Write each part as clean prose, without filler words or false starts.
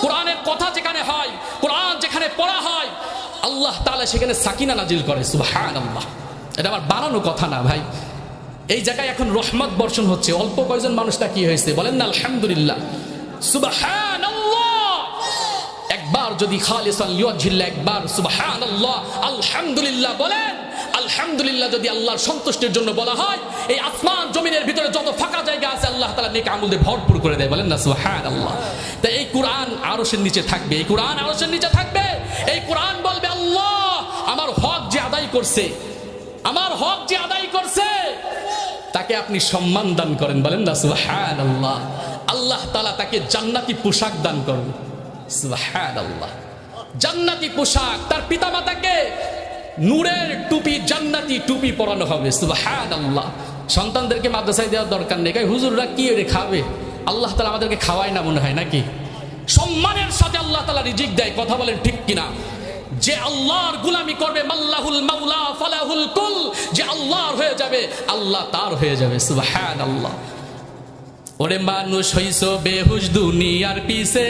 কোরআনের কথা যেখানে হয়, কোরআন যেখানে পড়া হয়, আল্লাহ তাআলা সেখানে সাকিনা নাজিল করে। সুবহানাল্লাহ। এটা আমার বানানো কথা না ভাই। এই জায়গায় এখন রহমত বর্ষণ হচ্ছে। অল্প কয়েকজন মানুষটা কি হয়েছে বলেন না আলহামদুলিল্লাহ, সুবহানাল্লাহ। একবার যদি খালিসান লিওয়াজহিল্লাহ একবার সুবহানাল্লাহ আলহামদুলিল্লাহ বলেন, আলহামদুলিল্লাহ যদি আল্লাহর সন্তুষ্টির জন্য বলা হয়, এই আসমান জমিনের ভিতরে যত ফাঁকা জায়গা আছে আল্লাহ তাআলা নেক আমল দিয়ে ভরপুর করে দেয়। বলেন না সুবহানাল্লাহ। তাই এই কোরআন আরশের নিচে থাকবে, এই কোরআন আরশের নিচে থাকবে। এই কোরআন বলবে আল্লাহ আমার হক যে আদায় করছে, আমার হক যে আদায় করছে তাকে আপনি সম্মান দান করেন। বলেন না সুবহানাল্লাহ। আল্লাহ তাআলা তাকে জান্নাতি পোশাক দান করবে। সুবহানাল্লাহ। জান্নাতি পোশাক, তার পিতামাতাকে নূরের টুপি, জান্নাতি টুপি পরানো হবে। সুবহানাল্লাহ। সন্তানদেরকে মাদ্রাসায় দেওয়ার দরকার নেই, হুজুররা কি এর খাবে? আল্লাহ তাআলা আমাদেরকে খাওয়ায় না মনে হয় নাকি? সম্মানের সাথে আল্লাহ তাআলা রিজিক দেয়। কথা বলেন ঠিক কিনা? যে আল্লাহর গোলামি করবে, মাল্লাহুল মাওলা ফালাহুল কুল, যে আল্লাহর হয়ে যাবে আল্লাহ তার হয়ে যাবে। সুবহানাল্লাহ। ওরে মানুষ হইছো বেহুশ দুনিয়ার পিছে,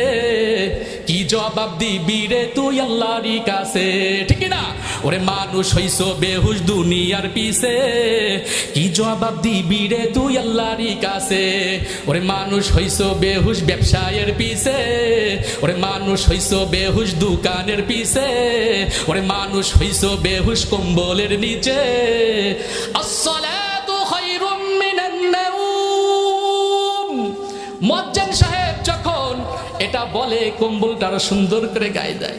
কি জবাব দিবি রে তুই আল্লাহর কাছে? ঠিক না? ওরে মানুষ হইছো বেহুশ দুনিয়ার পিছে, কি জবাব দিবি রে তুই আল্লাহর কাছে? ওরে মানুষ হইছো বেহুশ ব্যবসায়ের পিছে, ওরে মানুষ হইছো বেহুশ দোকানের পিছে, ওরে মানুষ হইছো বেহুশ কম্বলের নিচে। আসসালাতু খায়রুম মিনান নাওম। মুয়াজ্জিন সাহেব যখন এটা বলে কম্বলটা আরো সুন্দর করে গায়ে দেয়।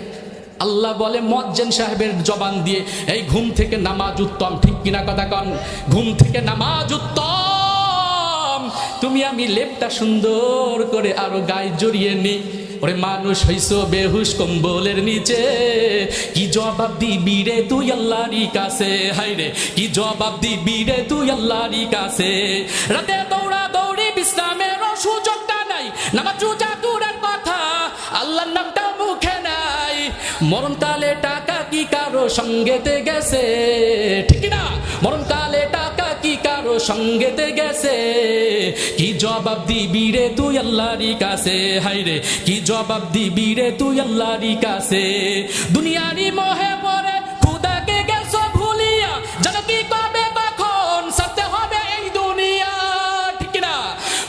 আল্লাহ বলে মুয়াজ্জিন সাহেবের জবান দিয়ে, এই ঘুম থেকে নামাজ উত্তম। ঠিক কিনা কথা কন? ঘুম থেকে নামাজ উত্তম। তুমি আমি লেপটা সুন্দর করে আরো গায়ে জড়িয়ে নি। ওরে মানুষ হইছো বেহুশ কম্বলের নিচে, কি জবাব দিবি রে তুই আল্লাহর কাছে? হায়রে কি জবাব দিবি রে তুই আল্লাহর কাছে? রাতে দৌড়া দৌড়ি বিশ্রামের সুযোগটা নাই, নামাজ রোজা দূরের কথা আল্লাহর নামটা মুখে নাই। মরণকালে টাকা কি কারো সঙ্গেতে গেছে? ঠিক না? মরণকালে টাকা কি কারো সঙ্গেতে গেছে? কি জবাব দিবি রে তুই আল্লাহর কাছে? হায়রে কি জবাব দিবি রে তুই আল্লাহর কাছে? দুনিয়ারি মোহে পড়ে খুদাকে গেছো ভুলিয়া, জানো কি করবে কখন ছাড়তে হবে এই দুনিয়া? ঠিক না?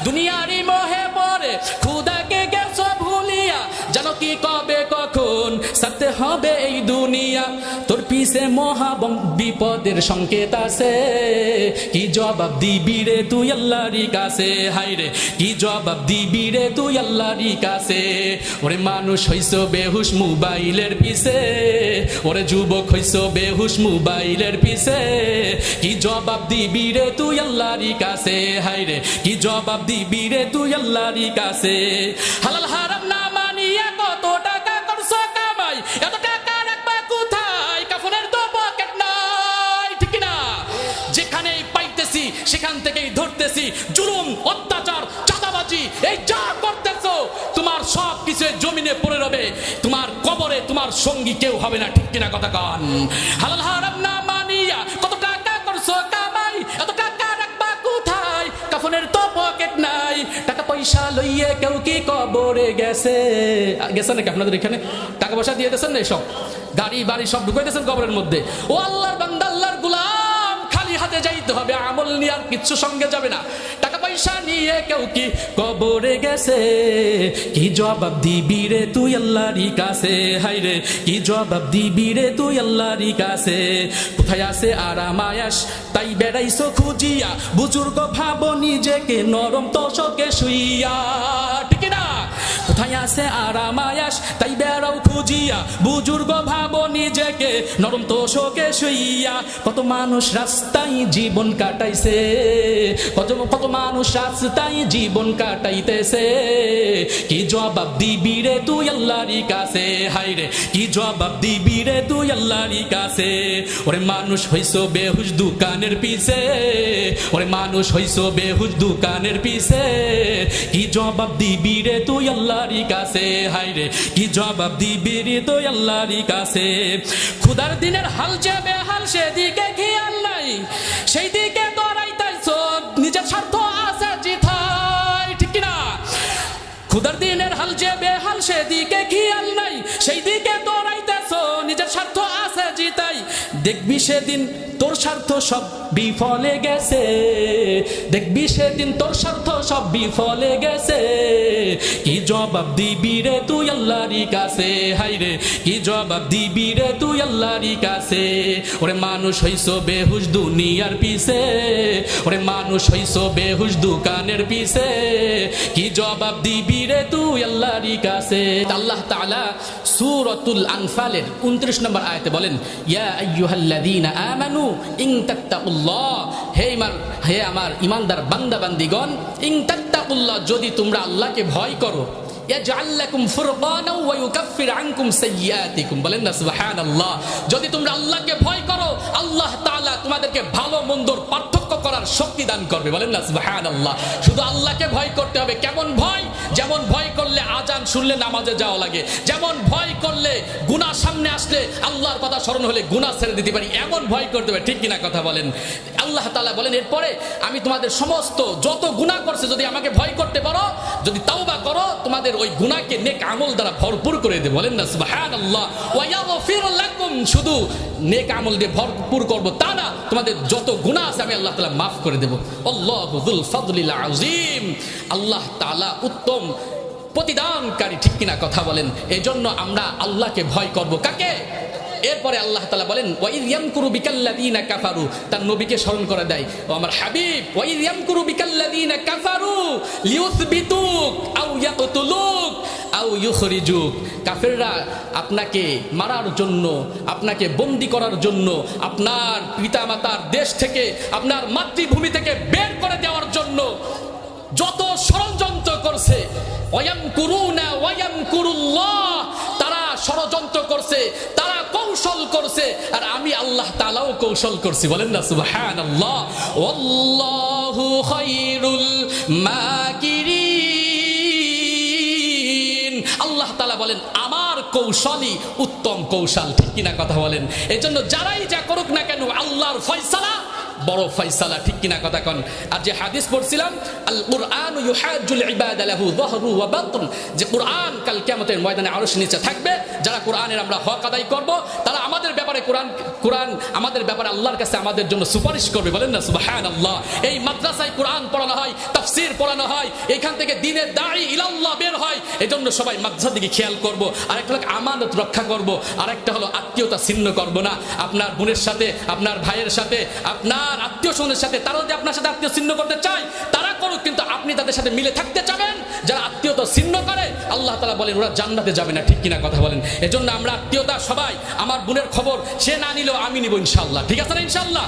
দুনিয়ারি মোহে পড়ে খুদাকে গেছো ভুলিয়া, জানো কি কবে কখন ছাড়তে হবে এই দুনিয়া? তোর পিছে মহা বিপদের সংকেত আছে, কি জবাব দিবি রে তুই আল্লাহর কাছে? হায়রে কি জবাব দিবি রে তুই আল্লাহর কাছে? ওরে মানুষ হইছো বেহুশ মোবাইলের পিছে, ওরে যুবক হইছো বেহুশ মোবাইলের পিছে, কি জবাব দিবি রে তুই আল্লাহর কাছে? হায়রে কি জবাব দিবি রে তুই আল্লাহর কাছে? হালাল হারাম না মানিয়া কত টাকা করছো কামাই, এত টাকা রাখবা কোথায়? কাফনের তো পকেট নাই। ঠিক না? যেখানেই পাইতেছি সেখান থেকেই ধরতেছি। জুলুম, অত্যাচার, চাঁদাবাজি, এই যা করতেছো তোমার সব কিছু জমিনে পড়ে রবে। তোমার কবরে তোমার সঙ্গী কেউ হবে না। ঠিক কিনা কথা কন? হালাল হারাম না মানিয়া কত টাকা করছো কামাই, এত টাকা রাখবা কোথায়? কাফনের তো পকেট নাই। টাকা পয়সা লইয়ে কেউ কি কবরে গেছে? গেছে নাকি আপনাদের এখানে? টাকা পয়সা দিয়ে দিয়েছেন না, সব গাড়ি বাড়ি সব ঢুকাই দিয়েছেন কবরের মধ্যে। ও আল্লাহর বান্দা, আল্লাহর গোলাম, খালি হাতে যাইতে হবে, আমল নিয়ে আর কিচ্ছু সঙ্গে যাবে না। টাকা পয়সা নিয়ে কেউ কি কবরে গেছে? কি জবাব দিবি রে তুই আল্লাহর কাছে? হায়রে কি জবাব দিবি রে তুই আল্লাহর কাছে? কোথায় আছে আরাম আয়াস তাই বেড়াইছো খুঁজিয়া, বুজুর্গ ভাবো নিজেকে নরম তোষকে শুইয়া। ঠিক না? কোথায় আছে আরাম আয়াস তাই বেড়াও খুঁজিয়া, বুজুর্গ ভাবো নিজেকে নরম তোষকে শুইয়া। কত মানুষ রাস্তায় জীবন কাটাইছে, কত মানুষ রাস্তায় জীবন কাটাইতেছে, কি জবাব দিবি রে তুই আল্লাহর কাছে? হায়রে কি জবাব দিবি রে তুই আল্লাহর কাছে? ওরে মানুষ হইছো বেহুশ দোকানের পিছে, ওরে মানুষ হইছো বেহুশ দোকানের পিছে, কি জবাব দিবি রে তুই আল্লাহর কাছে? হায়রে কি জবাব দিবি রে তুই আল্লাহর কাছে? খুদার দিনের হাল যে বেহাল সেদিকে খেয়াল নাই, সেই দিকে নিজের স্বার্থ আছে জিথাই। ঠিক কিনা? খুদার দিনের হাল যে বেহাল সেদিকে খেয়াল নাই, সেই দিকে দৌড়াইতেছ, নিজের স্বার্থ আছে জিতাই, দেখবি সেদিন তোর স্বার্থ সব বিফলে গেছে, দেখবি সেদিন তোর স্বার্থ সব বিফলে গেছে। কি জবাব দিবি রে তুই আল্লাহর কাছে, হাই রে কি জবাব দিবি রে তুই আল্লাহর কাছে। ওরে মানুষ হইছো বেহুশ দুনিয়ার পিছে, ওরে মানুষ হইছো বেহুশ দোকানের পিছে, কি জবাব দিবি রে তুই আল্লাহর কাছে। আল্লাহ তাআলা সূরাতুল আনফালের 29 নম্বর আয়াতে বলেন, ইয়া আইয়ুহাল্লাযীনা আমানু ইন তাত্তাকুল্লাহ, হে আমার ঈমানদার বান্দা বান্দীগণ, ইন তাত্তাকুল্লাহ, যদি তোমরা আল্লাহকে ভয় করো, ইয়াজআল লাকুম ফুরকানা ওয়া ইউকাফির আনকুম সাইয়্যাতিকুম, বলেন না সুবহানাল্লাহ। যদি তোমরা আল্লাহকে ভয় করো, আল্লাহ তাআলা তোমাদেরকে ভালো মন্দর পার্থক্য করার শক্তি দান করবে, বলেন না সুবহানাল্লাহ। শুধু আল্লাহকে ভয় করতে হবে। কেমন ভয়? যেমন ভয় করলে আজান শুনলে নামাজে যাওয়া লাগে, যেমন ভয় করলে গুনাহ সামনে আসলে আল্লাহর কথা স্মরণ হলে গুনাহ ছেড়ে দিতে পারি, এমন ভয় করতে হবে। ঠিক কিনা কথা বলেন? আল্লাহ তাআলা বলেন, এরপরে আমি তোমাদের সমস্ত যত গুনাহ করছে যদি আমাকে ভয় করতে পারো, যদি তাওবা করো, তোমাদের ওই গুনাহকে নেক আমল দ্বারা ভরপুর করে দেব, বলেন না সুবহানাল্লাহ। ওয়া ইয়াগফির লাকুম, শুধু নেক আমল দিয়ে ভরপুর করব তা না, তোমাদের যত গুনাহ আছে আমি আল্লাহ তাআলা মাফ করে দেব। আল্লাহু যুল ফাদলিল আযীম, আল্লাহ তাআলা উত্তম প্রতিদানকারী। ঠিক কিনা কথা বলেন? এজন্য আমরা আল্লাহকে ভয় করব। কাকে? এরপরে আল্লাহ তাআলা বলেন, ওয়াইদ ইয়ামকুরু বিকাল্লাযীনা কাফারু, তার নবীকে স্মরণ করে দেয়, ও আমার হাবিব, ওয়াইদ ইয়ামকুরু বিকাল্লাযীনা কাফারু লিইউসবিতুক আও ইয়াকতুলুক আও ইউখরিজুক। কাফেররা আপনাকে মারার জন্য, আপনাকে বন্দী করার জন্য, আপনার পিতামাতার দেশ থেকে, আপনার মাতৃভূমি থেকে বের করে দেওয়ার জন্য যত ষড়যন্ত্র করছে, ওয়ায়ামকুরুনা ওয়ায়ামকুরুল্লাহ, তারা ষড়যন্ত্র করছে, তারা কৌশল করছে, আর আমি আল্লাহ তাআলাও কৌশল করছি, বলেন না সুবহানাল্লাহ। ওয়াল্লাহু খায়রুল মাকিরিন, আল্লাহ তাআলা বলেন আমার কৌশলই উত্তম কৌশল। ঠিক কিনা কথা বলেন? এজন্য যারাই যা করুক না কেন, আল্লাহর ফয়সালা বড় ফয়সালা। ঠিক কিনা কথা কন? আর যে হাদিস পড়ছিলাম, আল কুরআন ইউহাজ্জুল ইবাদা লাহু যাহরু ওয়া বাতন, যে কুরআন কাল কিয়ামতের ময়দানে আরশ নিচে থাকবে, যারা কুরআনের আমরা হক আদায় করব, তারা আমাদের ব্যাপারে কুরআন আমাদের ব্যাপারে আল্লাহর কাছে আমাদের জন্য সুপারিশ করবে, বলেন না সুবহানাল্লাহ। এই মাদ্রাসায় কুরআন পড়ানো হয়, তাফসীর পড়ানো হয়, এখান থেকে দ্বীনের দাঈ ইলাল্লাহ বের হয়। এজন্য সবাই মাদ্রাসার দিকে খেয়াল করব। আর একটা হলো আমানত রক্ষা করব, আর একটা হলো আত্মীয়তা ছিন্ন করব না। আপনার বোনের সাথে, আপনার ভাইয়ের সাথে, আপনার আত্মীয় স্বজনের সাথে, তারা যদি আপনার সাথে আত্মীয় ছিন্ন করতে চায় তারা করুক, কিন্তু আপনি তাদের সাথে মিলে থাকতে চাবেন। যারা আত্মীয়তা ছিন্ন করে, আল্লাহ তাআলা বলেন ওরা জান্নাতে যাবে না। ঠিক কিনা কথা বলেন? এজন্য আমরা আত্মীয়তা সবাই, আমার বোনের খবর সে না নিলেও আমি নিব ইনশাআল্লাহ। ঠিক আছে না ইনশাআল্লাহ?